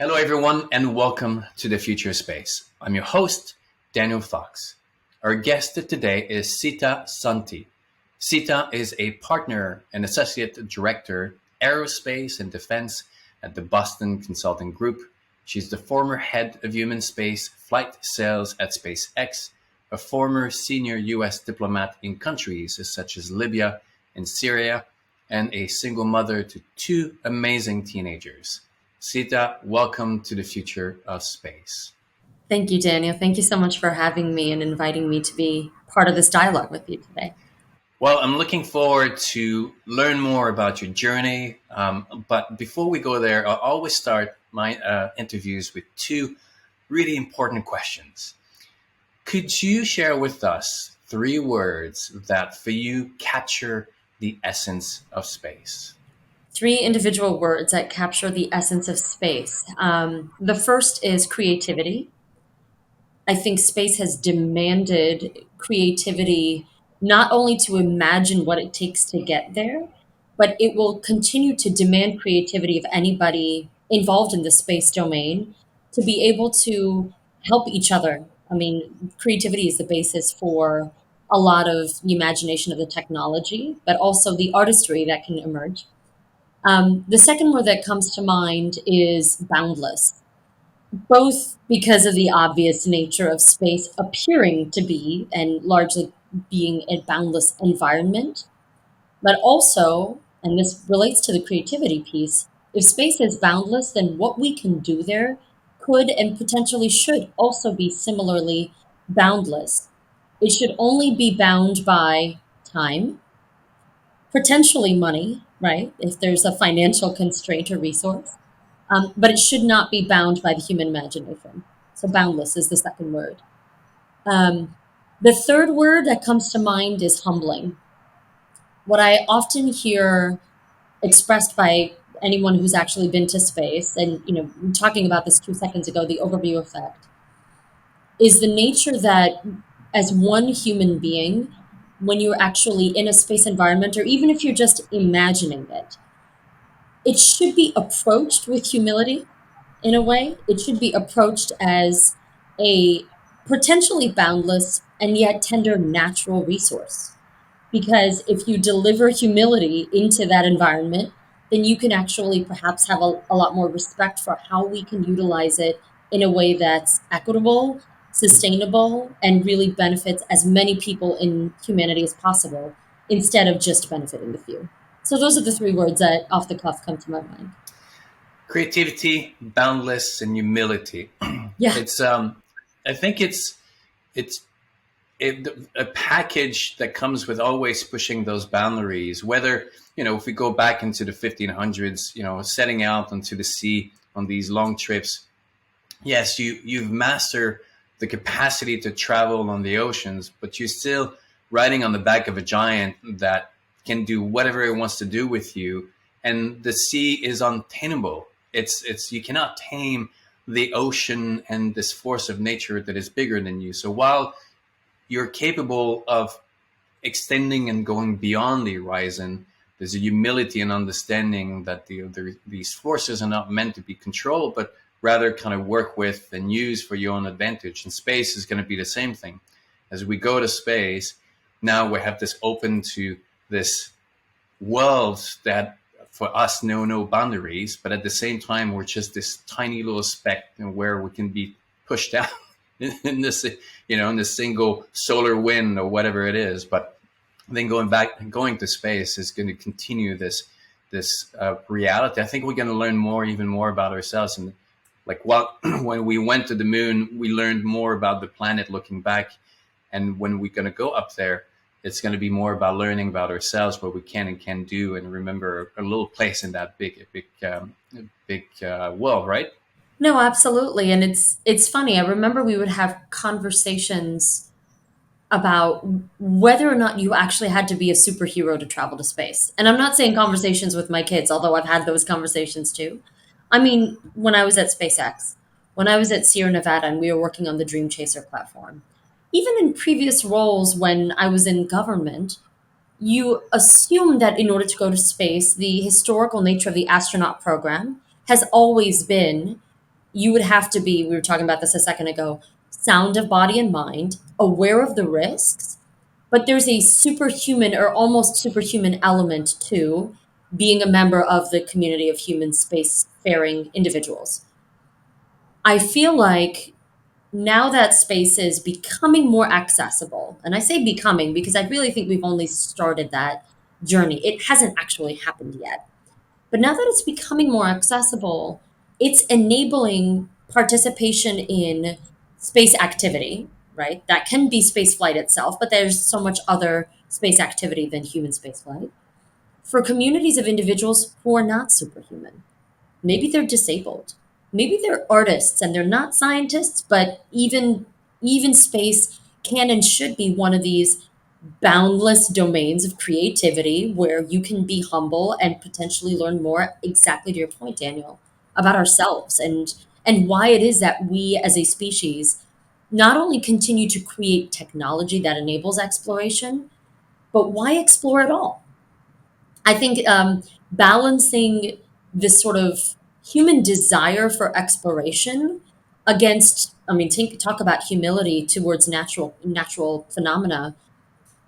Hello, everyone, and welcome to the Future Space. I'm your host, Daniel Fox. Our guest today is Sita Sonty. Sita is a partner and associate director, Aerospace and Defense at the Boston Consulting Group. She's the former head of human space flight sales at SpaceX, a former senior U.S. diplomat in countries such as Libya and Syria, and a single mother to two amazing teenagers. Sita, welcome to the future of space. Thank you, Daniel. Thank you so much for having me and inviting me to be part of this dialogue with you today. Well, I'm looking forward to learn more about your journey. But before we go there, I always start my interviews with two really important questions. Could you share with us three words that for you capture the essence of space? Three individual words that capture the essence of space. The first is creativity. I think space has demanded creativity not only to imagine what it takes to get there, but it will continue to demand creativity of anybody involved in the space domain to be able to help each other. I mean, creativity is the basis for a lot of the imagination of the technology, but also the artistry that can emerge. The second word that comes to mind is boundless, both because of the obvious nature of space appearing to be and largely being a boundless environment, but also, and this relates to the creativity piece, if space is boundless, then what we can do there could and potentially should also be similarly boundless. It should only be bound by time, potentially money, right? If there's a financial constraint or resource, but it should not be bound by the human imagination. So, boundless is the second word. Um, the third word that comes to mind is humbling. What I often hear expressed by anyone who's actually been to space, and talking about this 2 seconds ago, the overview effect, is the nature that as one human being, when you're actually in a space environment, or even if you're just imagining it, it should be approached with humility in a way. It should be approached as a potentially boundless and yet tender natural resource. Because if you deliver humility into that environment, then you can actually perhaps have a lot more respect for how we can utilize it in a way that's equitable, sustainable, and really benefits as many people in humanity as possible instead of just benefiting the few. So those are the three words that off the cuff come to my mind. Creativity, boundless, and humility. Yeah. It's I think it's a package that comes with always pushing those boundaries. Whether if we go back into the 1500s, setting out onto the sea on these long trips, yes, you've mastered the capacity to travel on the oceans, but you're still riding on the back of a giant that can do whatever it wants to do with you, and the sea is untamable. It's you cannot tame the ocean and this force of nature that is bigger than you. So while you're capable of extending and going beyond the horizon, there's a humility and understanding that these forces are not meant to be controlled, but rather kind of work with and use for your own advantage. And space is going to be the same thing. As we go to space, now we have this open to this world that for us know no boundaries, but at the same time, we're just this tiny little speck where we can be pushed out in this, in this single solar wind or whatever it is. But then going to space is going to continue this reality. I think we're going to learn even more about ourselves. And like when we went to the moon, we learned more about the planet looking back. And when we're going to go up there, it's going to be more about learning about ourselves, what we can and can't do, and remember a little place in that big world, right? No, absolutely. And it's funny. I remember we would have conversations about whether or not you actually had to be a superhero to travel to space. And I'm not saying conversations with my kids, although I've had those conversations too. I mean, when I was at SpaceX, when I was at Sierra Nevada and we were working on the Dream Chaser platform, even in previous roles when I was in government, you assume that in order to go to space, the historical nature of the astronaut program has always been you would have to be, we were talking about this a second ago, sound of body and mind, aware of the risks, but there's a superhuman or almost superhuman element to being a member of the community of human spacefaring individuals. I feel like now that space is becoming more accessible, and I say becoming because I really think we've only started that journey. It hasn't actually happened yet. But now that it's becoming more accessible, it's enabling participation in space activity, right? That can be space flight itself, but there's so much other space activity than human space flight for communities of individuals who are not superhuman. Maybe they're disabled. Maybe they're artists and they're not scientists, but even space can and should be one of these boundless domains of creativity where you can be humble and potentially learn more, exactly to your point, Daniel, about ourselves and why it is that we as a species not only continue to create technology that enables exploration, but why explore at all? I think balancing this sort of human desire for exploration against, I mean, talk about humility towards natural phenomena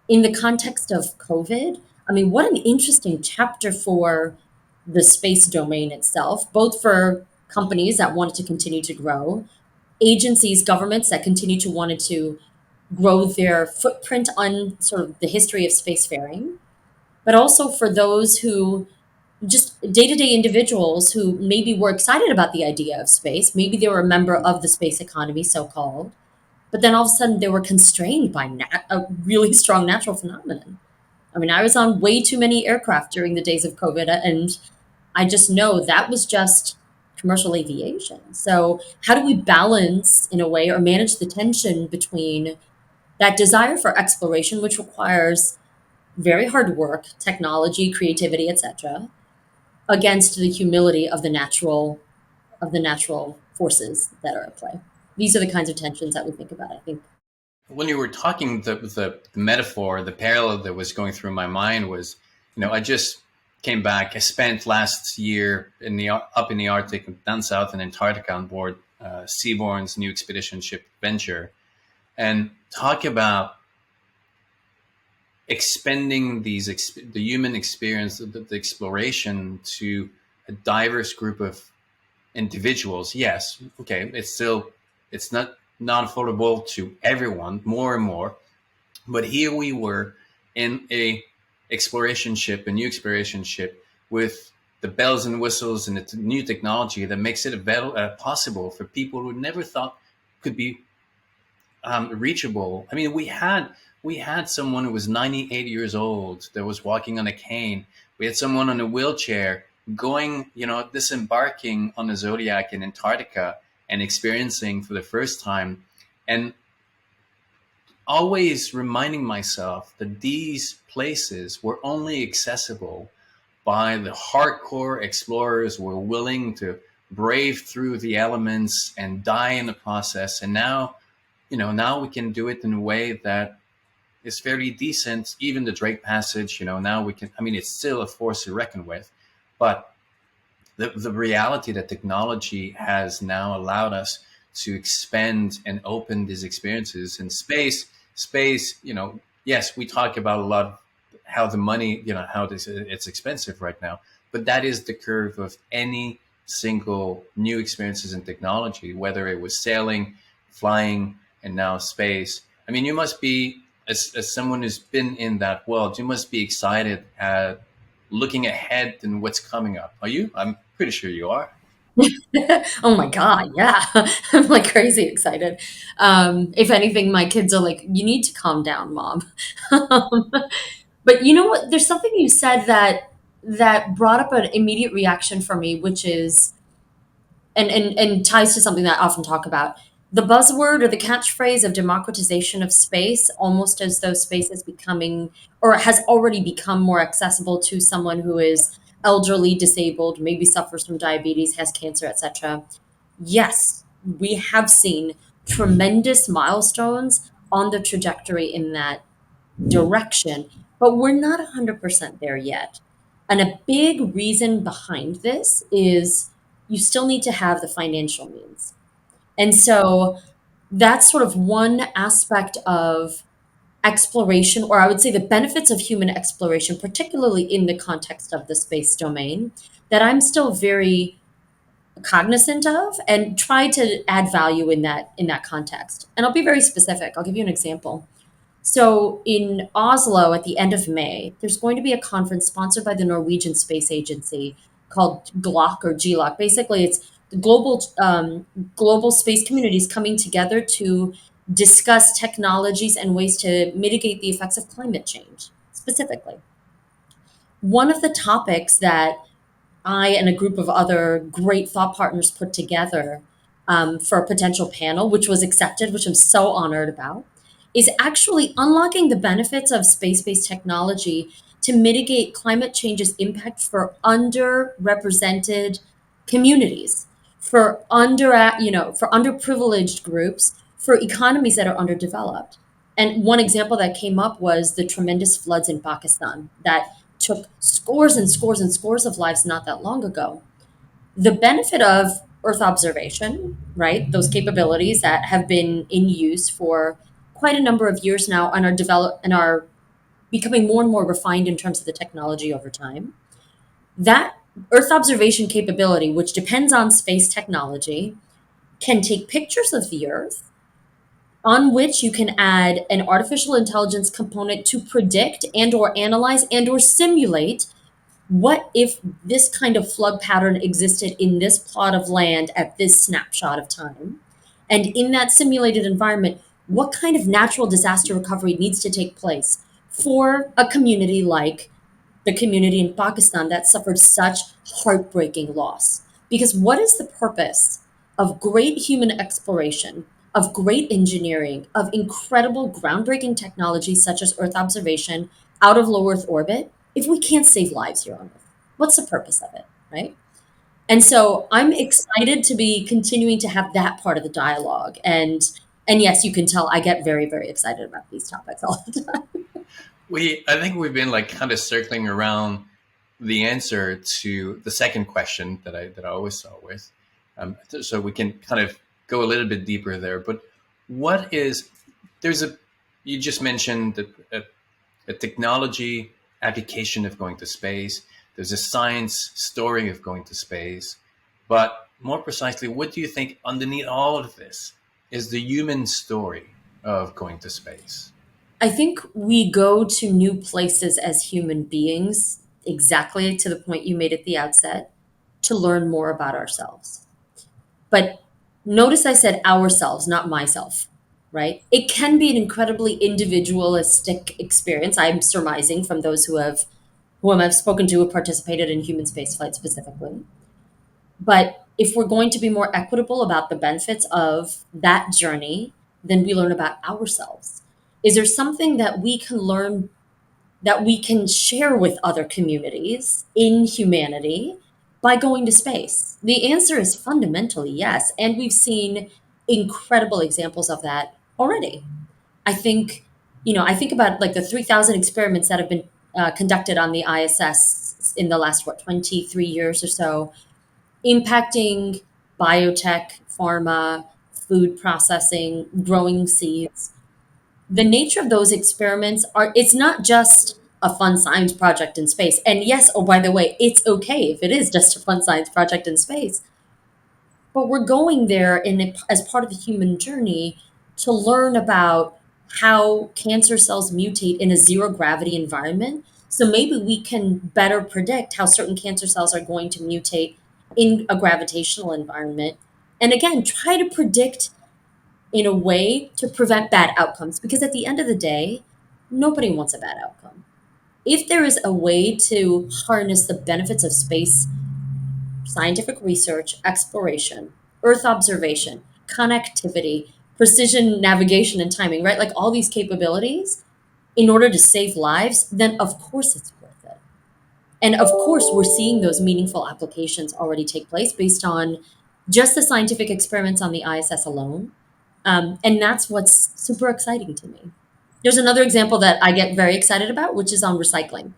in the context of COVID. I mean, what an interesting chapter for the space domain itself, both for companies that wanted to continue to grow, agencies, governments that continue to wanted to grow their footprint on sort of the history of spacefaring, but also for those who just day-to-day individuals who maybe were excited about the idea of space, maybe they were a member of the space economy, so-called, but then all of a sudden they were constrained by a really strong natural phenomenon. I mean, I was on way too many aircraft during the days of COVID, and I just know that was just commercial aviation. So how do we balance in a way or manage the tension between that desire for exploration, which requires very hard work, technology, creativity, etc., against the humility of the natural forces that are at play. These are the kinds of tensions that we think about, I think. When you were talking, the metaphor, the parallel that was going through my mind was, I just came back. I spent last year up in the Arctic, down south in Antarctica on board Seabourn's new expedition ship Venture, and talk about expending the human experience, the exploration to a diverse group of individuals. Yes, okay, it's not affordable to everyone, more and more. But here we were in a new exploration ship with the bells and whistles and the new technology that makes it possible for people who never thought could be reachable. I mean, we had someone who was 98 years old that was walking on a cane. We had someone on a wheelchair going, disembarking on the Zodiac in Antarctica and experiencing for the first time, and always reminding myself that these places were only accessible by the hardcore explorers who were willing to brave through the elements and die in the process. And now we can do it in a way that is fairly decent. Even the Drake Passage, now we can. I mean, it's still a force to reckon with, but the reality that technology has now allowed us to expand and open these experiences in space, yes, we talk about a lot of how the money, how it's expensive right now, but that is the curve of any single new experiences in technology, whether it was sailing, flying, and now space. I mean, you must be, as someone who's been in that world, you must be excited at looking ahead and what's coming up. Are you? I'm pretty sure you are. Oh my God, yeah. I'm like crazy excited. If anything, my kids are like, you need to calm down, mom. But you know what? There's something you said that brought up an immediate reaction for me, which is and ties to something that I often talk about. The buzzword or the catchphrase of democratization of space, almost as though space is becoming or has already become more accessible to someone who is elderly, disabled, maybe suffers from diabetes, has cancer, etc. Yes, we have seen tremendous milestones on the trajectory in that direction, but we're not 100% there yet. And a big reason behind this is you still need to have the financial means. And so that's sort of one aspect of exploration, or I would say the benefits of human exploration, particularly in the context of the space domain, that I'm still very cognizant of and try to add value in that context. And I'll be very specific. I'll give you an example. So in Oslo at the end of May, there's going to be a conference sponsored by the Norwegian Space Agency called GLOC or GLOC. Basically, it's the global space communities coming together to discuss technologies and ways to mitigate the effects of climate change. Specifically, one of the topics that I and a group of other great thought partners put together for a potential panel, which was accepted, which I'm so honored about, is actually unlocking the benefits of space based technology to mitigate climate change's impact for underrepresented communities, for underprivileged groups, for economies that are underdeveloped. And one example that came up was the tremendous floods in Pakistan that took scores and scores and scores of lives not that long ago. The benefit of Earth observation, right? Those capabilities that have been in use for quite a number of years now and are becoming more and more refined in terms of the technology over time. That Earth observation capability, which depends on space technology, can take pictures of the Earth on which you can add an artificial intelligence component to predict and or analyze and or simulate what if this kind of flood pattern existed in this plot of land at this snapshot of time. And in that simulated environment, what kind of natural disaster recovery needs to take place for a community like the community in Pakistan that suffered such heartbreaking loss. Because what is the purpose of great human exploration, of great engineering, of incredible groundbreaking technology such as Earth observation out of low Earth orbit if we can't save lives here on Earth? What's the purpose of it, right? And so I'm excited to be continuing to have that part of the dialogue. And yes, you can tell I get very, very excited about these topics all the time. I think we've been like kind of circling around the answer to the second question that I always start with. So we can kind of go a little bit deeper there. But what is there's a you just mentioned a technology application of going to space. There's a science story of going to space. But more precisely, what do you think underneath all of this is the human story of going to space? I think we go to new places as human beings, exactly to the point you made at the outset, to learn more about ourselves. But notice I said ourselves, not myself, right? It can be an incredibly individualistic experience. I'm surmising from those whom I've spoken to who participated in human spaceflight specifically. But if we're going to be more equitable about the benefits of that journey, then we learn about ourselves. Is there something that we can learn that we can share with other communities in humanity by going to space? The answer is fundamentally yes. And we've seen incredible examples of that already. I think, I think about like the 3,000 experiments that have been conducted on the ISS in the last, 23 years or so, impacting biotech, pharma, food processing, growing seeds. The nature of those experiments it's not just a fun science project in space. And yes, oh, by the way, it's okay if it is just a fun science project in space. But we're going there as part of the human journey to learn about how cancer cells mutate in a zero gravity environment. So maybe we can better predict how certain cancer cells are going to mutate in a gravitational environment. And again, try to predict in a way to prevent bad outcomes. Because at the end of the day, nobody wants a bad outcome. If there is a way to harness the benefits of space scientific research, exploration, Earth observation, connectivity, precision navigation and timing, right? Like all these capabilities in order to save lives, then of course it's worth it. And of course, we're seeing those meaningful applications already take place based on just the scientific experiments on the ISS alone. And that's what's super exciting to me. There's another example that I get very excited about, which is on recycling.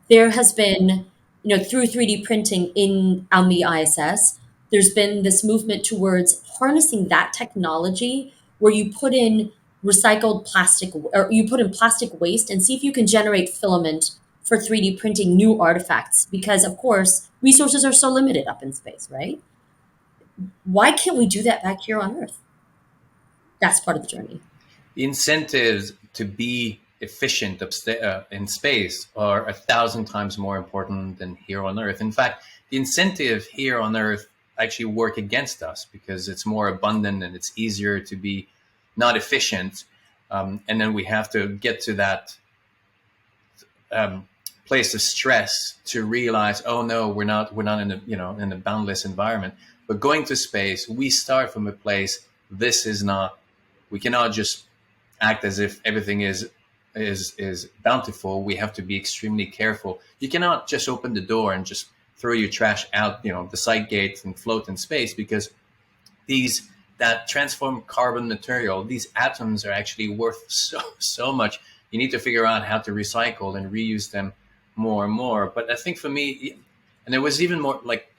There has been, through 3D printing on the ISS, There's been this movement towards harnessing that technology where you put in recycled plastic, or you put in plastic waste and see if you can generate filament for 3D printing new artifacts. Because, of course, resources are so limited up in space, right? Why can't we do that back here on Earth? That's part of the journey. The incentives to be efficient in space are 1,000 times more important than here on Earth. In fact, the incentive here on Earth actually work against us because it's more abundant and it's easier to be not efficient. And then we have to get to that um, place of stress to realize, oh no, we're not in a in a boundless environment. But going to space, we start from a place. This is not. We cannot just act as if everything is bountiful. We have to be extremely careful. You cannot just open the door and just throw your trash out, the side gate and float in space, because these that transformed carbon material, these atoms are actually worth so much. You need to figure out how to recycle and reuse them more and more. But I think for me, and it was even more like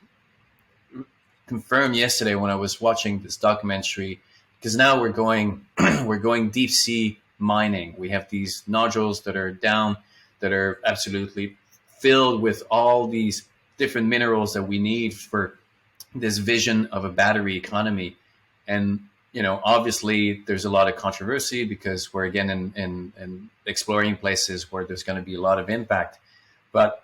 confirmed yesterday when I was watching this documentary, because now we're going we're going deep sea mining. We have these nodules that are down, that are absolutely filled with all these different minerals that we need for this vision of a battery economy. And obviously there's a lot of controversy because we're again in exploring places where there's going to be a lot of impact. But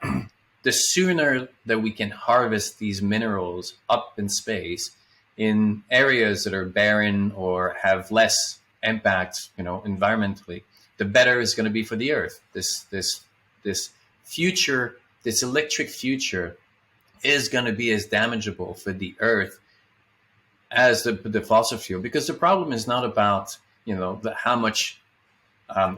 the sooner that we can harvest these minerals up in space in areas that are barren or have less impact, environmentally, the better it's going to be for the Earth. This future, this electric future, is going to be as damageable for the Earth as the fossil fuel, because the problem is not about how much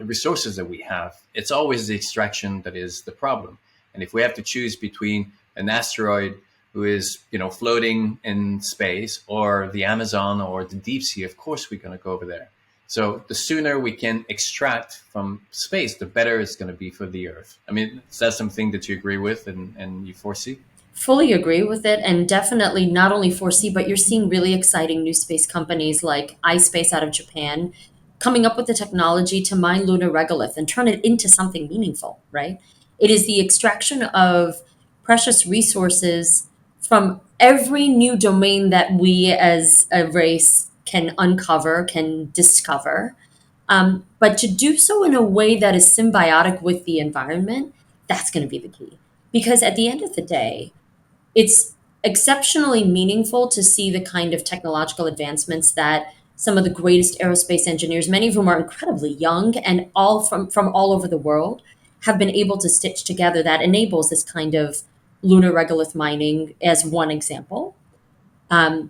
resources that we have. It's always the extraction that is the problem. And if we have to choose between an asteroid who is floating in space or the Amazon or the deep sea, of course we're going to go over there. So the sooner we can extract from space, the better it's going to be for the Earth. I mean, is that something that you agree with and you foresee? Fully agree with it, and definitely not only foresee, but you're seeing really exciting new space companies like iSpace out of Japan coming up with the technology to mine lunar regolith and turn it into something meaningful, right? It is the extraction of precious resources from every new domain that we as a race can uncover, can discover. But to do so in a way that is symbiotic with the environment, that's going to be the key. Because at the end of the day, it's exceptionally meaningful to see the kind of technological advancements that some of the greatest aerospace engineers, many of whom are incredibly young and all from all over the world, have been able to stitch together that enables this kind of lunar regolith mining as one example.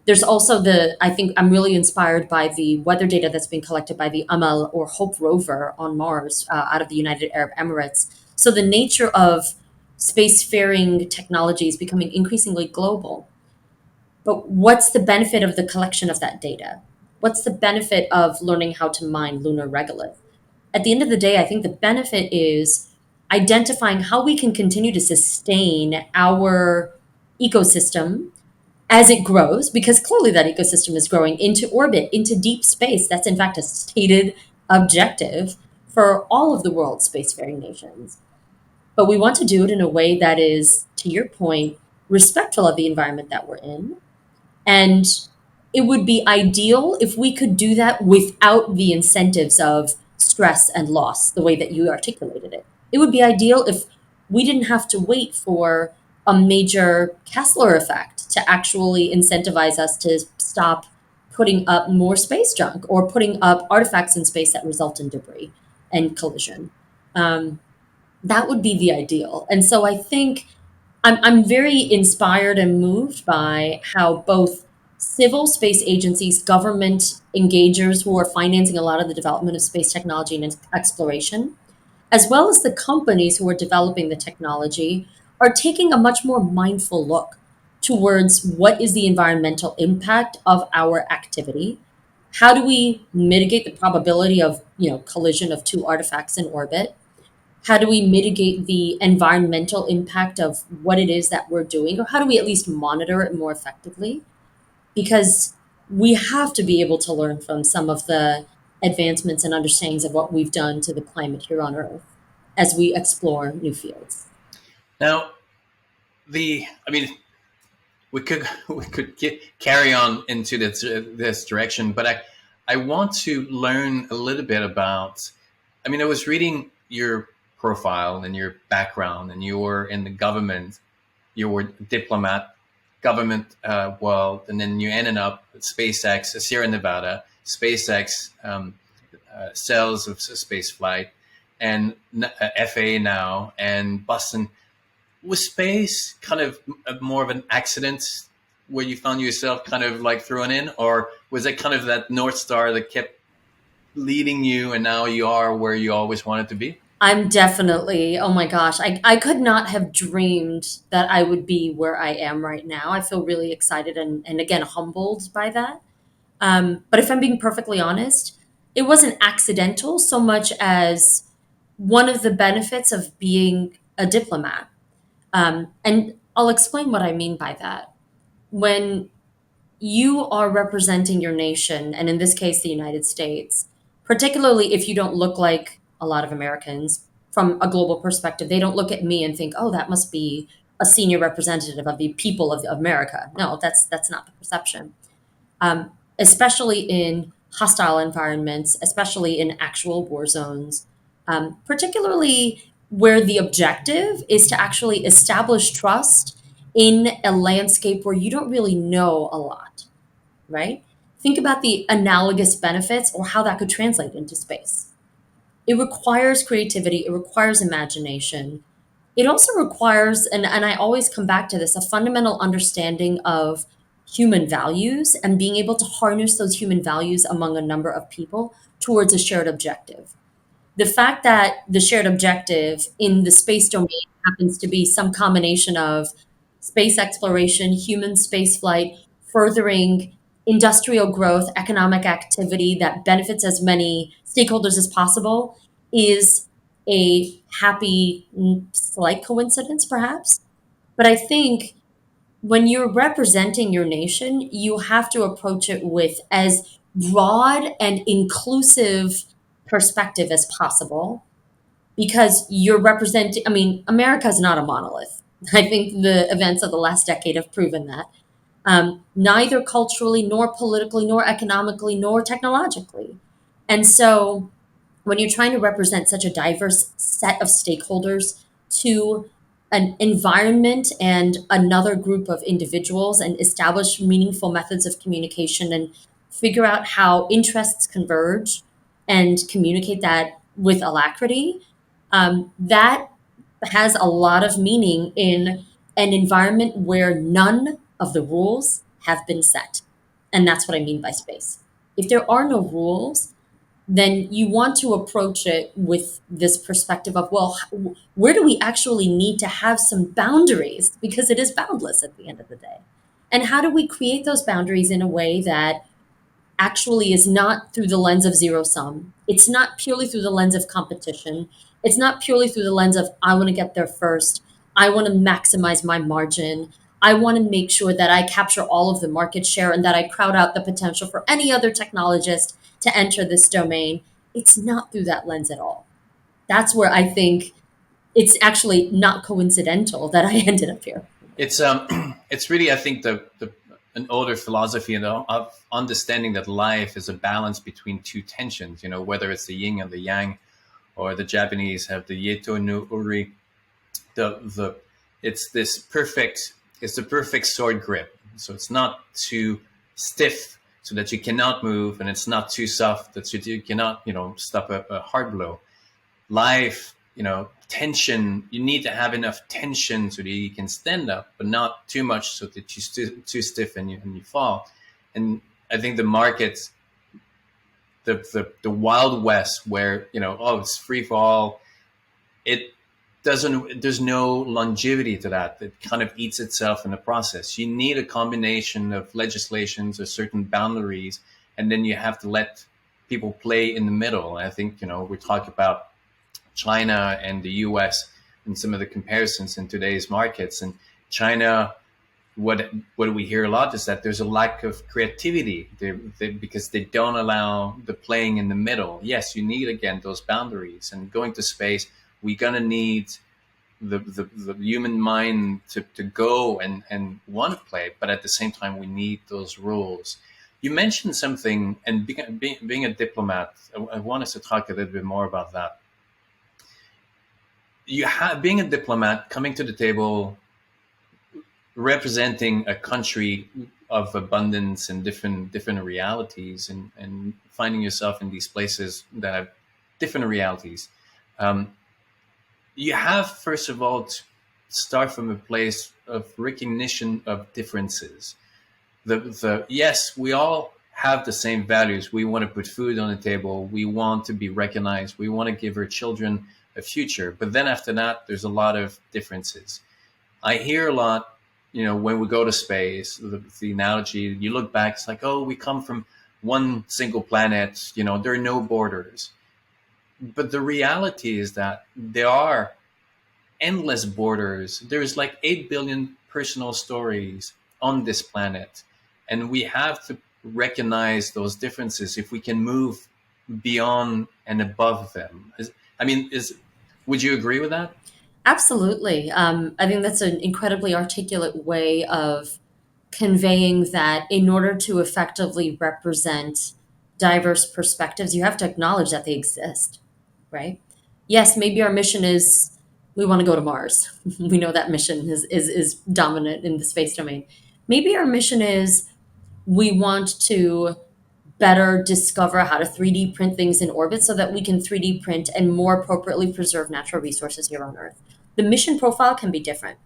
There's also I think I'm really inspired by the weather data that's been collected by the Amal or Hope rover on Mars out of the United Arab Emirates. So the nature of spacefaring technology is becoming increasingly global. But what's the benefit of the collection of that data? What's the benefit of learning how to mine lunar regolith? At the end of the day, I think the benefit is identifying how we can continue to sustain our ecosystem as it grows, because clearly that ecosystem is growing into orbit, into deep space. That's in fact a stated objective for all of the world's spacefaring nations. But we want to do it in a way that is, to your point, respectful of the environment that we're in. And it would be ideal if we could do that without the incentives of stress and loss, the way that you articulated it. It would be ideal if we didn't have to wait for a major Kessler effect to actually incentivize us to stop putting up more space junk or putting up artifacts in space that result in debris and collision. Um, that would be the ideal. And so I think I'm very inspired and moved by how both civil space agencies, government engagers who are financing a lot of the development of space technology and exploration, as well as the companies who are developing the technology, are taking a much more mindful look towards what is the environmental impact of our activity. How do we mitigate the probability of collision of two artifacts in orbit? How do we mitigate the environmental impact of what it is that we're doing, or how do we at least monitor it more effectively? because we have to be able to learn from some of the advancements and understandings of what we've done to the climate here on Earth as we explore new fields. Now, I mean, we could carry on into this direction, but I want to learn a little bit about. I mean, I was reading your profile and your background, and you were in the government. You were diplomat, government world, and then you ended up at SpaceX, Sierra Nevada, SpaceX, cells of space flight, and FA now, and Boston. Was space kind of more of an accident where you found yourself kind of like thrown in, or was it kind of that North Star that kept leading you and now you are where you always wanted to be? I'm definitely, oh my gosh, I could not have dreamed that I would be where I am right now. I feel really excited and again, humbled by that. But if I'm being perfectly honest, it wasn't accidental so much as one of the benefits of being a diplomat. And I'll explain what I mean by that. When you are representing your nation, and in this case, the United States, particularly if you don't look like a lot of Americans from a global perspective, they don't look at me and think, oh, that must be a senior representative of the people of America. No, that's not the perception. Especially in hostile environments, especially in actual war zones, particularly where the objective is to actually establish trust in a landscape where you don't really know a lot, right? Think about the analogous benefits or how that could translate into space. It requires creativity, it requires imagination. It also requires, and I always come back to this, a fundamental understanding of human values and being able to harness those human values among a number of people towards a shared objective. The fact that the shared objective in the space domain happens to be some combination of space exploration, human space flight, furthering industrial growth, economic activity that benefits as many stakeholders as possible is a happy, slight coincidence, perhaps. But I think when you're representing your nation, you have to approach it with as broad and inclusive perspective as possible because you're representing, I mean, America is not a monolith. I think the events of the last decade have proven that. Neither culturally, nor politically, nor economically, nor technologically. And so when you're trying to represent such a diverse set of stakeholders to an environment and another group of individuals and establish meaningful methods of communication and figure out how interests converge and communicate that with alacrity, that has a lot of meaning in an environment where none of the rules have been set. And that's what I mean by space. If there are no rules, then you want to approach it with this perspective of, well, where do we actually need to have some boundaries? Because it is boundless at the end of the day. And how do we create those boundaries in a way that actually is not through the lens of zero sum? It's not purely through the lens of competition. It's not purely through the lens of, I want to get there first. I want to maximize my margin. I want to make sure that I capture all of the market share and that I crowd out the potential for any other technologist to enter this domain. It's not through that lens at all. That's where I think it's actually not coincidental that I ended up here. It's it's really, I think, the an older philosophy, of understanding that life is a balance between two tensions. You know, whether it's the yin and the yang, or the Japanese have the Yeto no Uri. The it's this perfect. It's the perfect sword grip. So it's not too stiff so that you cannot move, and it's not too soft that you cannot, stop a hard blow. Life, tension. You need to have enough tension so that you can stand up, but not too much so that you're too stiff and you fall. And I think the markets, the Wild West, where it's free for all, it doesn't. There's no longevity to that. It kind of eats itself in the process. You need a combination of legislations or certain boundaries, and then you have to let people play in the middle. And I think we talk about China and the U.S. and some of the comparisons in today's markets. And China what we hear a lot is that there's a lack of creativity because they don't allow the playing in the middle. Yes, you need again those boundaries, and going to space, we're gonna need the human mind to go and want to play, but at the same time we need those rules. You mentioned something, and being a diplomat, I want us to talk a little bit more about that. You have being a diplomat, coming to the table, representing a country of abundance and different realities, and finding yourself in these places that have different realities. Um, you have, first of all, to start from a place of recognition of differences. Yes, we all have the same values. We want to put food on the table. We want to be recognized. We want to give our children a future. But then after that, there's a lot of differences. I hear a lot, when we go to space, the analogy, you look back, it's like, oh, we come from one single planet, there are no borders. But the reality is that there are endless borders. There's like 8 billion personal stories on this planet. And we have to recognize those differences if we can move beyond and above them. Would you agree with that? Absolutely. I think that's an incredibly articulate way of conveying that in order to effectively represent diverse perspectives, you have to acknowledge that they exist, right? Yes, maybe our mission is we want to go to Mars. We know that mission is dominant in the space domain. Maybe our mission is we want to better discover how to 3D print things in orbit so that we can 3D print and more appropriately preserve natural resources here on Earth. The mission profile can be different.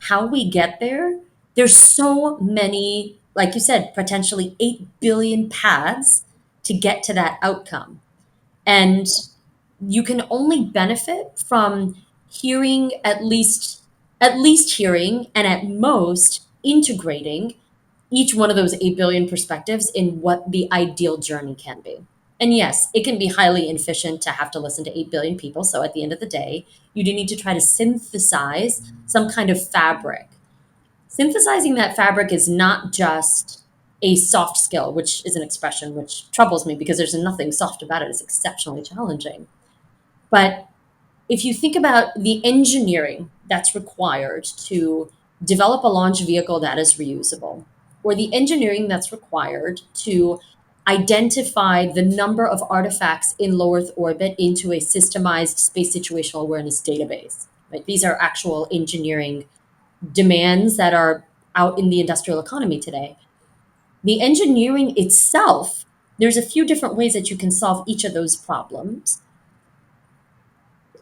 How we get there, there's so many, like you said, potentially 8 billion paths to get to that outcome. And you can only benefit from hearing at least hearing and at most integrating each one of those 8 billion perspectives in what the ideal journey can be. And yes, it can be highly inefficient to have to listen to 8 billion people. So at the end of the day, you do need to try to synthesize some kind of fabric. Synthesizing that fabric is not just a soft skill, which is an expression which troubles me because there's nothing soft about it. It's exceptionally challenging. But if you think about the engineering that's required to develop a launch vehicle that is reusable, or the engineering that's required to identify the number of artifacts in low Earth orbit into a systemized space situational awareness database, right? These are actual engineering demands that are out in the industrial economy today. The engineering itself, there's a few different ways that you can solve each of those problems.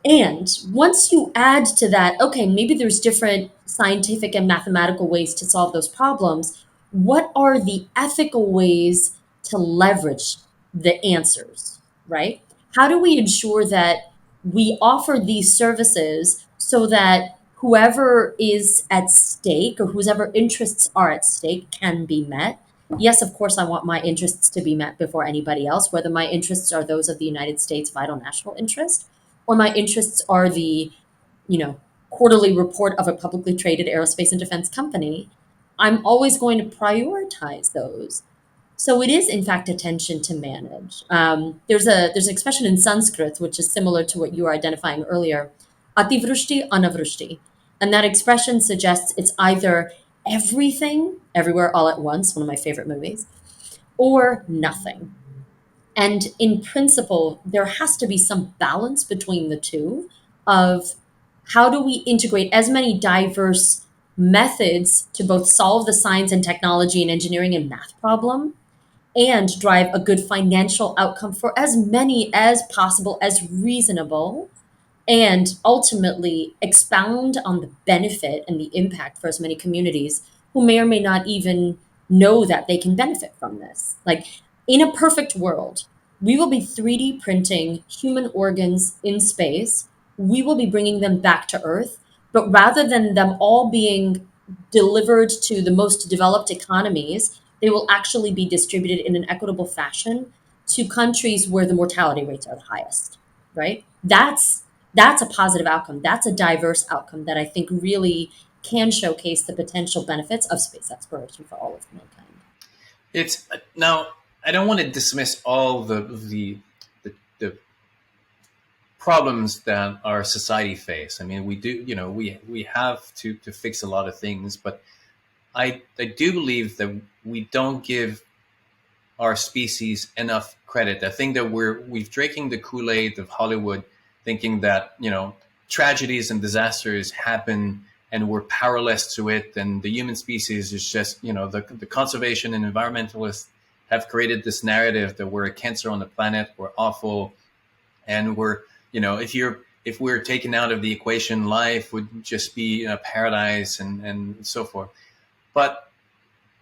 And once you add to that, okay, maybe there's different scientific and mathematical ways to solve those problems. What are the ethical ways to leverage the answers, right? How do we ensure that we offer these services so that whoever is at stake or whoever interests are at stake can be met? Yes, of course, I want my interests to be met before anybody else, whether my interests are those of the United States vital national interest or my interests are the, you know, quarterly report of a publicly traded aerospace and defense company. I'm always going to prioritize those. So it is, in fact, a tension to manage. There's an expression in Sanskrit which is similar to what you were identifying earlier, ativrushti, anavrushti, and that expression suggests it's either everything, everywhere, all at once, one of my favorite movies, or nothing. And in principle, there has to be some balance between the two of how do we integrate as many diverse methods to both solve the science and technology and engineering and math problem and drive a good financial outcome for as many as possible, as reasonable, and ultimately expound on the benefit and the impact for as many communities who may or may not even know that they can benefit from this. Like in a perfect world, we will be 3D printing human organs in space. We will be bringing them back to Earth. But rather than them all being delivered to the most developed economies, they will actually be distributed in an equitable fashion to countries where the mortality rates are the highest, right? That's a positive outcome. That's a diverse outcome that I think really can showcase the potential benefits of space exploration for all of mankind. It's now. I don't want to dismiss all the problems that our society face. I mean, we do. We have to fix a lot of things, but I do believe that we don't give our species enough credit. I think that we've drinking the Kool-Aid of Hollywood, thinking that tragedies and disasters happen and we're powerless to it, and the human species is just the conservation and environmentalists have created this narrative that we're a cancer on the planet, we're awful, and we're if we're taken out of the equation, life would just be a paradise and so forth. But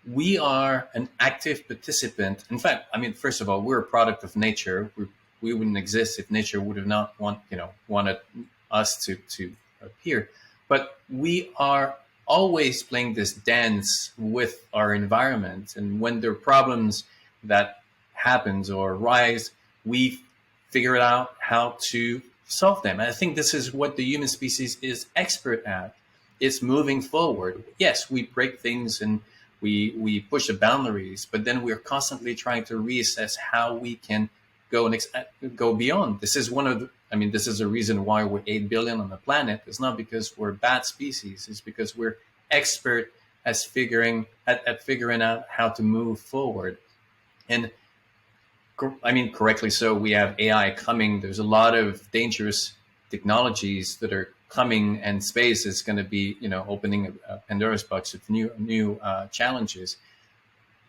we are an active participant. In fact, I mean, first of all, we're a product of nature. We wouldn't exist if nature would have not wanted us to appear. But we are always playing this dance with our environment. And when there are problems that happens or arise, we figure out how to solve them. And I think this is what the human species is expert at. It's moving forward. Yes, we break things and we push the boundaries, but then we're constantly trying to reassess how we can go beyond. This is this is a reason why we're 8 billion on the planet. It's not because we're a bad species. It's because we're expert at figuring out how to move forward. And correctly so, we have AI coming. There's a lot of dangerous technologies that are coming, and space is going to be, opening a Pandora's box of new challenges.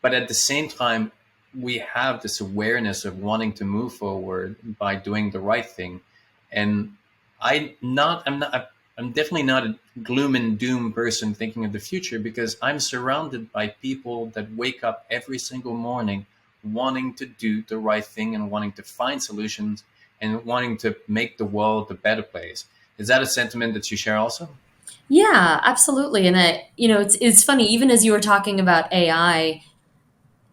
But at the same time, we have this awareness of wanting to move forward by doing the right thing. And I'm definitely not a gloom and doom person thinking of the future, because I'm surrounded by people that wake up every single morning wanting to do the right thing and wanting to find solutions and wanting to make the world a better place. Is that a sentiment that you share also? Yeah, absolutely. And it's funny. Even as you were talking about AI,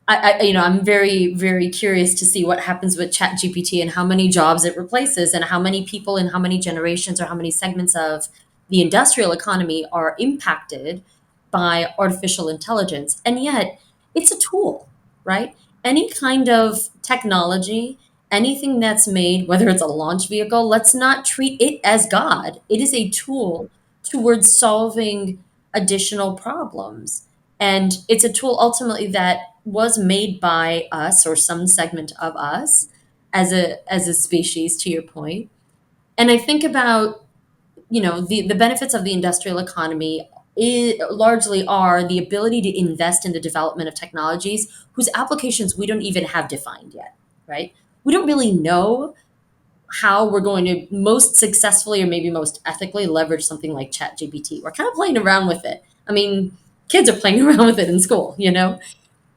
I'm very, very curious to see what happens with ChatGPT and how many jobs it replaces, and how many people in how many generations or how many segments of the industrial economy are impacted by artificial intelligence. And yet, it's a tool, right? Any kind of technology, anything that's made, whether it's a launch vehicle, let's not treat it as God. It is a tool towards solving additional problems. And it's a tool ultimately that was made by us, or some segment of us, as a species, to your point. And I think about, the benefits of the industrial economy largely are the ability to invest in the development of technologies whose applications we don't even have defined yet, right? We don't really know how we're going to most successfully or maybe most ethically leverage something like ChatGPT. We're kind of playing around with it. I mean, kids are playing around with it in school.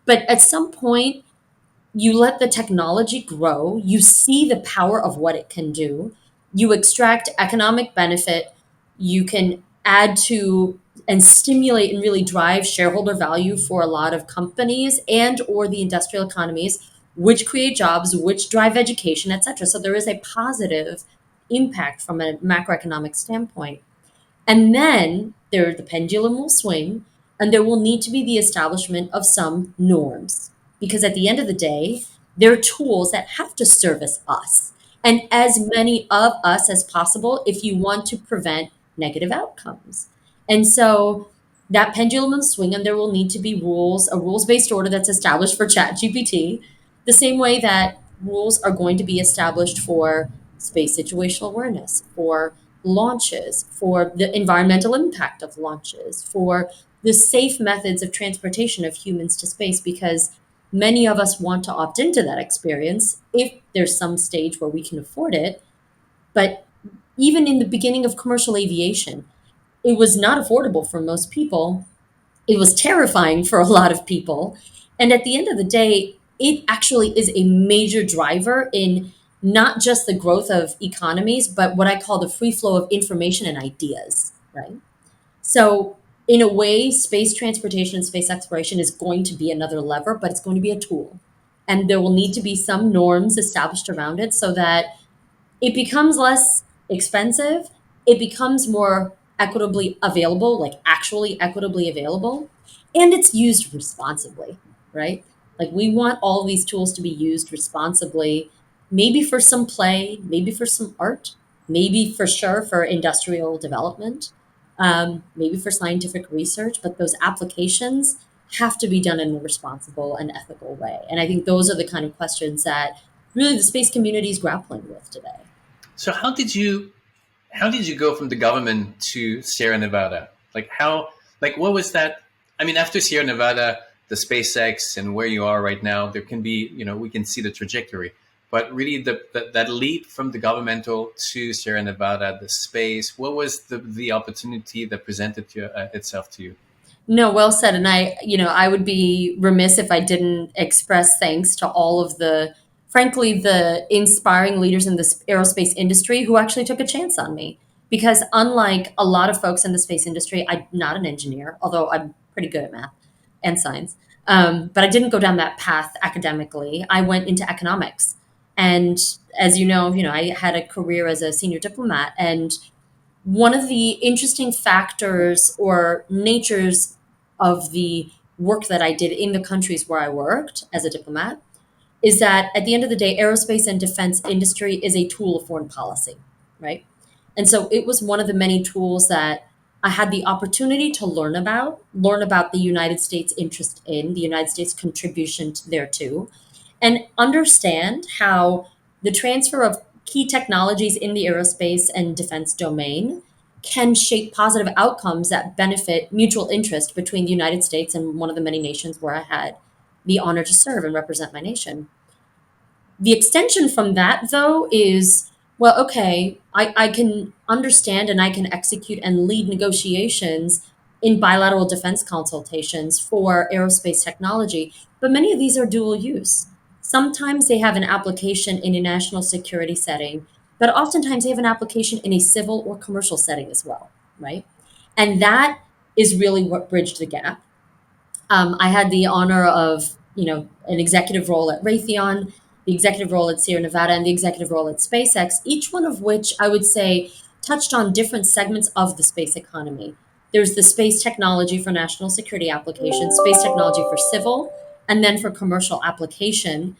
But at some point, you let the technology grow, you see the power of what it can do, you extract economic benefit, you can add to and stimulate and really drive shareholder value for a lot of companies and or the industrial economies, which create jobs, which drive education, etc. So there is a positive impact from a macroeconomic standpoint. And then the pendulum will swing, and there will need to be the establishment of some norms. Because at the end of the day, they're tools that have to service us, and as many of us as possible, if you want to prevent negative outcomes. And so that pendulum will swing, and there will need to be rules, a rules based order that's established for ChatGPT, the same way that rules are going to be established for space situational awareness, for launches, for the environmental impact of launches, for the safe methods of transportation of humans to space, because many of us want to opt into that experience if there's some stage where we can afford it. But even in the beginning of commercial aviation, it was not affordable for most people. It was terrifying for a lot of people. And at the end of the day, it actually is a major driver in not just the growth of economies, but what I call the free flow of information and ideas, right? So, in a way, space transportation and space exploration is going to be another lever, but it's going to be a tool. And there will need to be some norms established around it so that it becomes less expensive, it becomes more equitably available, like actually equitably available, and it's used responsibly, right? Like we want all of these tools to be used responsibly, maybe for some play, maybe for some art, maybe for sure for industrial development, maybe for scientific research, but those applications have to be done in a responsible and ethical way. And I think those are the kind of questions that really the space community is grappling with today. So how did you go from the government to Sierra Nevada? Like how, like what was that? I mean, after Sierra Nevada, the SpaceX and where you are right now, there can be, we can see the trajectory. But really, that leap from the governmental to Sierra Nevada, the space, what was the opportunity that presented itself to you? No, well said. And I would be remiss if I didn't express thanks to all of frankly, the inspiring leaders in the aerospace industry who actually took a chance on me. Because unlike a lot of folks in the space industry, I'm not an engineer, although I'm pretty good at math and science. But I didn't go down that path academically. I went into economics. And as I had a career as a senior diplomat, and one of the interesting factors or natures of the work that I did in the countries where I worked as a diplomat is that at the end of the day, aerospace and defense industry is a tool of foreign policy, right? And so it was one of the many tools that I had the opportunity to learn about the United States interest in, the United States contribution thereto, and understand how the transfer of key technologies in the aerospace and defense domain can shape positive outcomes that benefit mutual interest between the United States and one of the many nations where I had the honor to serve and represent my nation. The extension from that, though, is well, okay, I can understand and I can execute and lead negotiations in bilateral defense consultations for aerospace technology, but many of these are dual use. Sometimes they have an application in a national security setting, but oftentimes they have an application in a civil or commercial setting as well, right? And that is really what bridged the gap. I had the honor of, an executive role at Raytheon, the executive role at Sierra Nevada, and the executive role at SpaceX, each one of which I would say touched on different segments of the space economy. There's the space technology for national security applications, space technology for civil, and then for commercial application,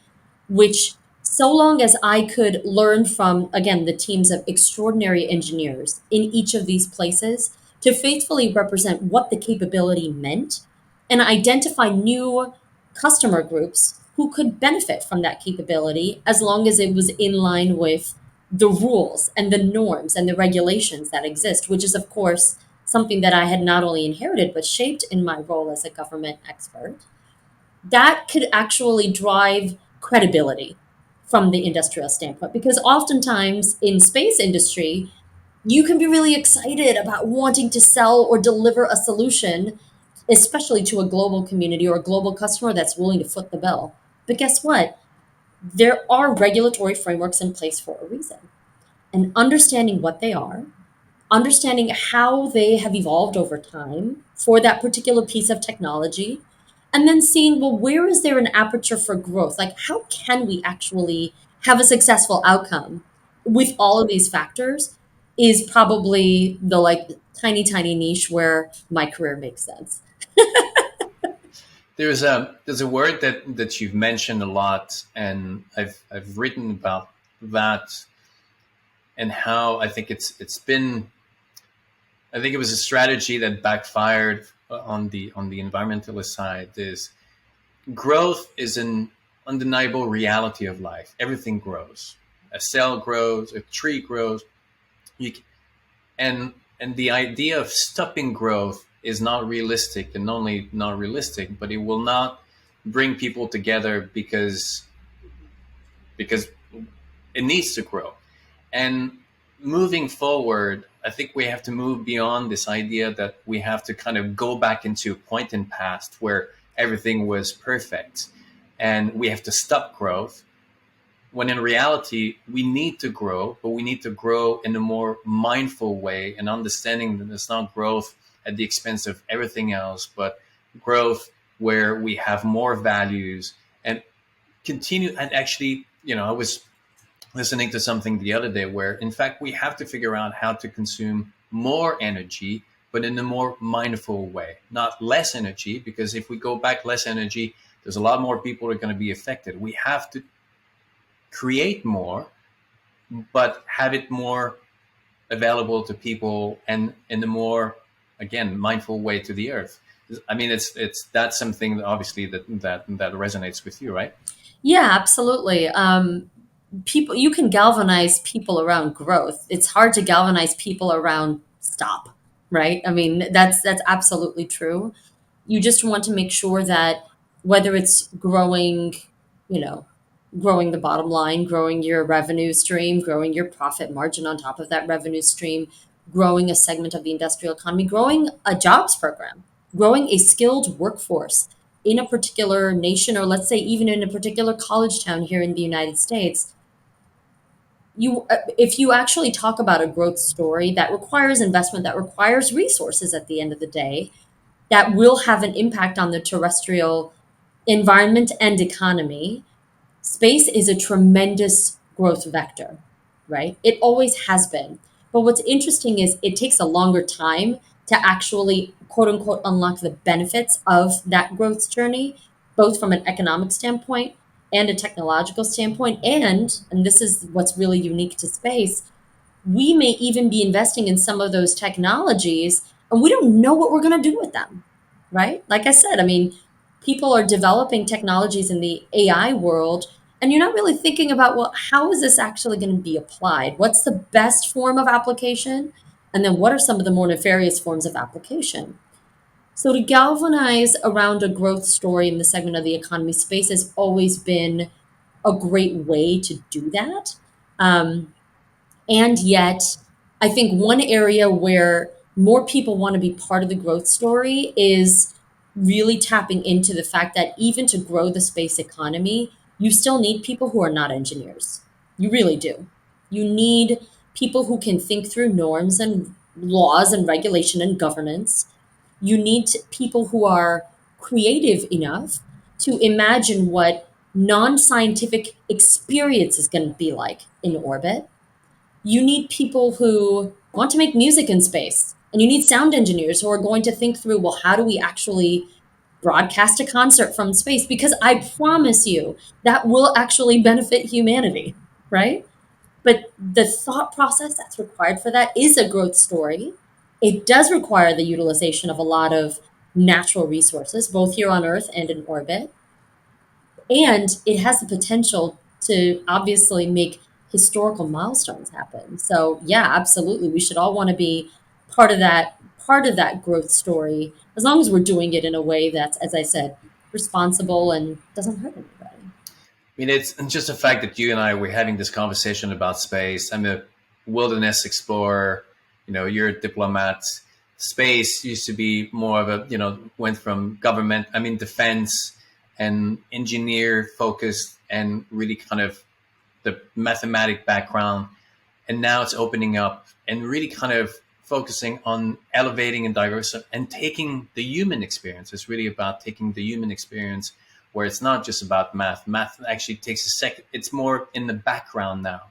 which so long as I could learn from, again, the teams of extraordinary engineers in each of these places to faithfully represent what the capability meant and identify new customer groups who could benefit from that capability as long as it was in line with the rules and the norms and the regulations that exist, which is, of course, something that I had not only inherited but shaped in my role as a government expert. That could actually drive credibility from the industrial standpoint because oftentimes in space industry you can be really excited about wanting to sell or deliver a solution, especially to a global community or a global customer that's willing to foot the bill. But guess what? There are regulatory frameworks in place for a reason. And understanding what they are, understanding how they have evolved over time for that particular piece of technology, and then seeing, well, where is there an aperture for growth? Like, how can we actually have a successful outcome with all of these factors is probably the like tiny, tiny niche where my career makes sense. There's a word that you've mentioned a lot, and I've written about that and how I think it was a strategy that backfired on the environmentalist side. Is growth is an undeniable reality of life. Everything grows. A cell grows, a tree grows. You, and the idea of stopping growth is not realistic, and not only not realistic, but it will not bring people together because it needs to grow. And moving forward, I think we have to move beyond this idea that we have to kind of go back into a point in past where everything was perfect and we have to stop growth, when in reality we need to grow, but we need to grow in a more mindful way and understanding that it's not growth at the expense of everything else, but growth where we have more values and continue. And actually, I was listening to something the other day where in fact we have to figure out how to consume more energy, but in a more mindful way, not less energy. Because if we go back less energy, there's a lot more people that are going to be affected. We have to create more, but have it more available to people and in a more, again, mindful way to the earth. I mean, it's that's something that obviously that resonates with you, right? Yeah, absolutely. People, you can galvanize people around growth. It's hard to galvanize people around stop, right? I mean, that's absolutely true. You just want to make sure that whether it's growing, you know, growing the bottom line, growing your revenue stream, growing your profit margin on top of that revenue stream, growing a segment of the industrial economy, growing a jobs program, growing a skilled workforce in a particular nation, or let's say even in a particular college town here in the United States. You if you actually talk about a growth story that requires investment, that requires resources at the end of the day, that will have an impact on the terrestrial environment and economy, space is a tremendous growth vector, right? It always has been. But what's interesting is it takes a longer time to actually, quote unquote, unlock the benefits of that growth journey, both from an economic standpoint and a technological standpoint. And this is what's really unique to space, we may even be investing in some of those technologies and we don't know what we're going to do with them, right? Like I said, I mean, people are developing technologies in the AI world and you're not really thinking about, well, how is this actually going to be applied? What's the best form of application? And then what are some of the more nefarious forms of application? So to galvanize around a growth story in the segment of the economy, space has always been a great way to do that. Um, and yet, I think one area where more people want to be part of the growth story is really tapping into the fact that even to grow the space economy, you still need people who are not engineers. You really do. You need people who can think through norms and laws and regulation and governance. You need people who are creative enough to imagine what non scientific experience is going to be like in orbit. You need people who want to make music in space, and you need sound engineers who are going to think through, well, how do we actually broadcast a concert from space? Because I promise you that will actually benefit humanity, right? But the thought process that's required for that is a growth story. It does require the utilization of a lot of natural resources, both here on Earth and in orbit. And it has the potential to obviously make historical milestones happen. So yeah, absolutely. We should all want to be part of that growth story, as long as we're doing it in a way that's, as I said, responsible and doesn't hurt anybody. I mean, it's just the fact that you and I were having this conversation about space. I'm a wilderness explorer. You know, you're a diplomat. Space used to be more of a, went from government, I mean, defense and engineer focused and really kind of the mathematic background. And now it's opening up and really kind of focusing on elevating and diverse and taking the human experience. It's really about taking the human experience where it's not just about math. Math actually takes a second. It's more in the background now.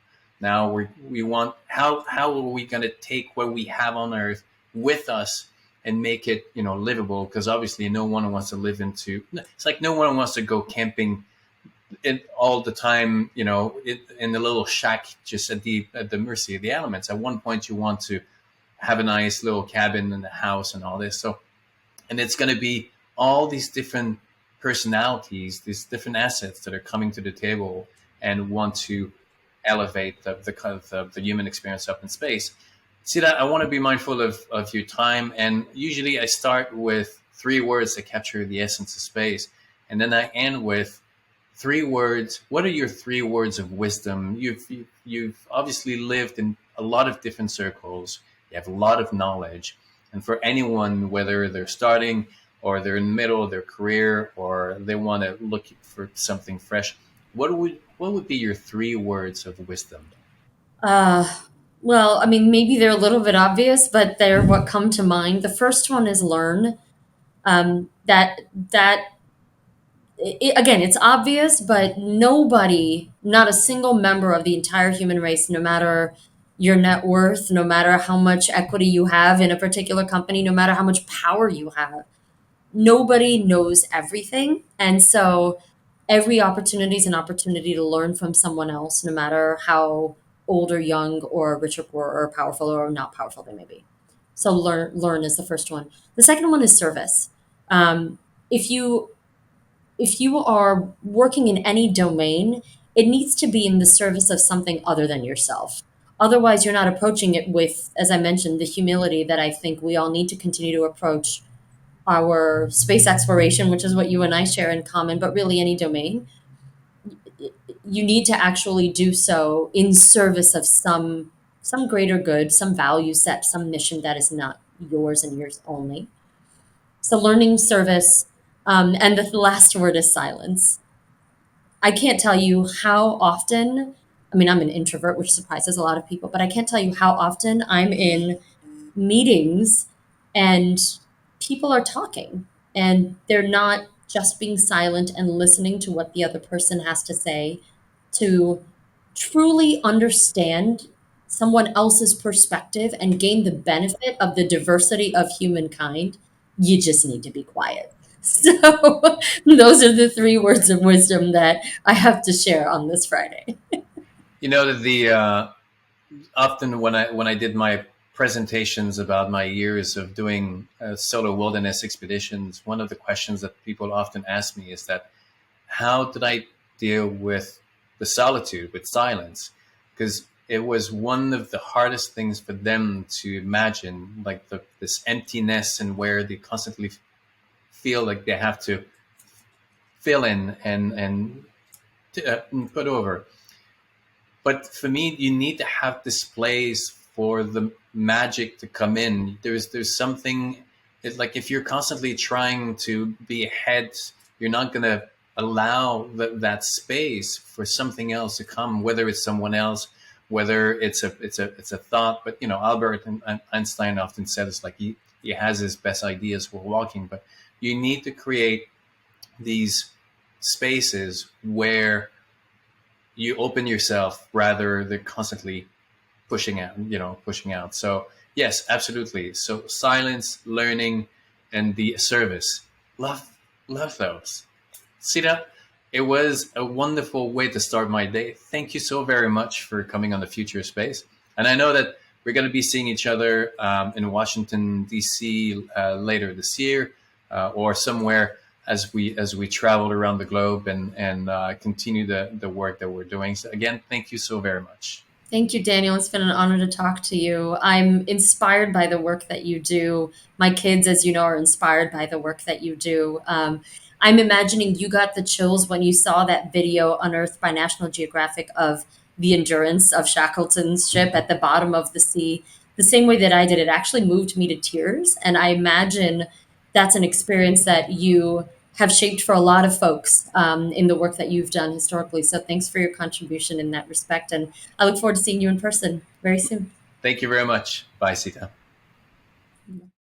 Now we want, how are we going to take what we have on Earth with us and make it, livable? Because obviously no one wants to live into, it's like no one wants to go camping all the time, in the little shack just at the mercy of the elements. At one point you want to have a nice little cabin in the house and all this. So, and it's going to be all these different personalities, these different assets that are coming to the table and want to elevate the kind of the human experience up in space. See that I want to be mindful of your time, and usually I start with three words that capture the essence of space, and then I end with three words. What are your three words of wisdom? You've obviously lived in a lot of different circles. You have a lot of knowledge, and for anyone, whether they're starting or they're in the middle of their career or they want to look for something fresh, what would be your three words of wisdom? Uh, well, I mean, maybe they're a little bit obvious, but they're what come to mind. The first one is learn. That again, it's obvious, but nobody, not a single member of the entire human race, no matter your net worth, no matter how much equity you have in a particular company, no matter how much power you have. Nobody knows everything. And so every opportunity is an opportunity to learn from someone else, no matter how old or young or rich or poor or powerful or not powerful they may be. So learn is the first one. The second one is service. Um, if you if you are working in any domain, it needs to be in the service of something other than yourself. Otherwise, you're not approaching it with, as I mentioned, the humility that I think we all need to continue to approach our space exploration, which is what you and I share in common, but really any domain. You need to actually do so in service of some greater good, some value set, some mission that is not yours and yours only. So learning service, and the last word is silence. I can't tell you how often, I mean, I'm an introvert, which surprises a lot of people, but I can't tell you how often I'm in meetings and people are talking and they're not just being silent and listening to what the other person has to say to truly understand someone else's perspective and gain the benefit of the diversity of humankind. You just need to be quiet. So those are the three words of wisdom that I have to share on this Friday. You know that the often when I did my presentations about my years of doing solo wilderness expeditions, one of the questions that people often ask me is that how did I deal with the solitude, with silence? Because it was one of the hardest things for them to imagine, like this emptiness and where they constantly feel like they have to fill in and put over. But for me, you need to have displays for the magic to come in. There's something like if you're constantly trying to be ahead, you're not going to allow that space for something else to come, whether it's someone else, whether it's a thought. But you know, Albert Einstein often said it's like he has his best ideas while walking, but you need to create these spaces where you open yourself rather than constantly pushing out. So yes, absolutely. So silence, learning, and the service. Love, love those. Sita, it was a wonderful way to start my day. Thank you so very much for coming on the Future of Space. And I know that we're going to be seeing each other in Washington D.C. Later this year, or somewhere as we travel around the globe and continue the work that we're doing. So again, thank you so very much. Thank you, Daniel. It's been an honor to talk to you. I'm inspired by the work that you do. My kids, as you know, are inspired by the work that you do. I'm imagining you got the chills when you saw that video unearthed by National Geographic of the endurance of Shackleton's ship at the bottom of the sea. The same way that I did, it actually moved me to tears. And I imagine that's an experience that you have shaped for a lot of folks in the work that you've done historically. So thanks for your contribution in that respect. And I look forward to seeing you in person very soon. Thank you very much. Bye, Sita.